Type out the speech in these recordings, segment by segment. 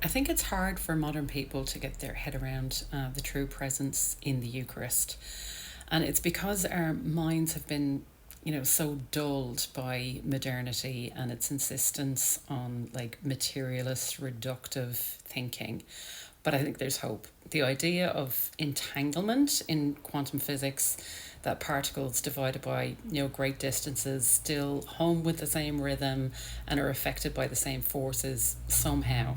I think it's hard for modern people to get their head around the true presence in the Eucharist. And it's because our minds have been, so dulled by modernity and its insistence on like materialist, reductive thinking. But I think there's hope. The idea of entanglement in quantum physics, that particles divided by great distances still hum with the same rhythm and are affected by the same forces somehow.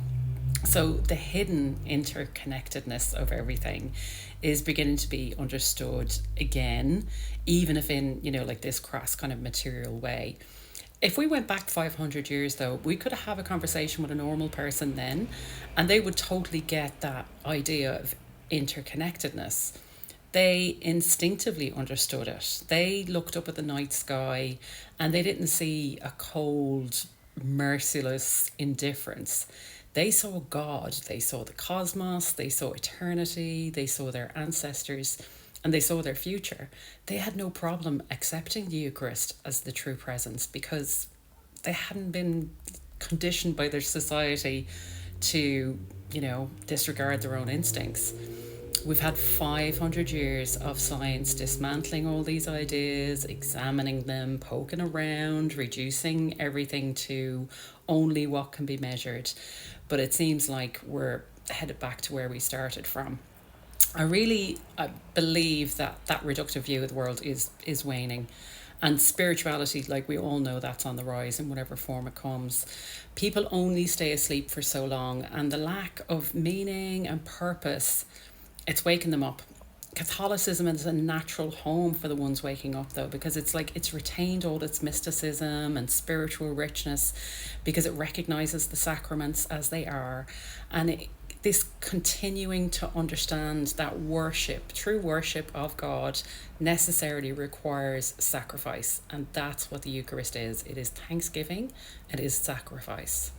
So the hidden interconnectedness of everything is beginning to be understood again, even if in, like this crass kind of material way. If we went back 500 years, though, we could have a conversation with a normal person then, and they would totally get that idea of interconnectedness. They instinctively understood it. They looked up at the night sky and they didn't see a cold, merciless indifference. They saw God, they saw the cosmos, they saw eternity, they saw their ancestors, and they saw their future. They had no problem accepting the Eucharist as the true presence because they hadn't been conditioned by their society to, disregard their own instincts. We've had 500 years of science dismantling all these ideas, examining them, poking around, reducing everything to only what can be measured. But it seems like we're headed back to where we started from. I believe that reductive view of the world is waning. And spirituality, like we all know, that's on the rise in whatever form it comes. People only stay asleep for so long, and the lack of meaning and purpose, it's waking them up. Catholicism is a natural home for the ones waking up, though, because it's like it's retained all its mysticism and spiritual richness because it recognizes the sacraments as they are. And this continuing to understand that worship, true worship of God, necessarily requires sacrifice. And that's what the Eucharist is. It is thanksgiving, it is sacrifice.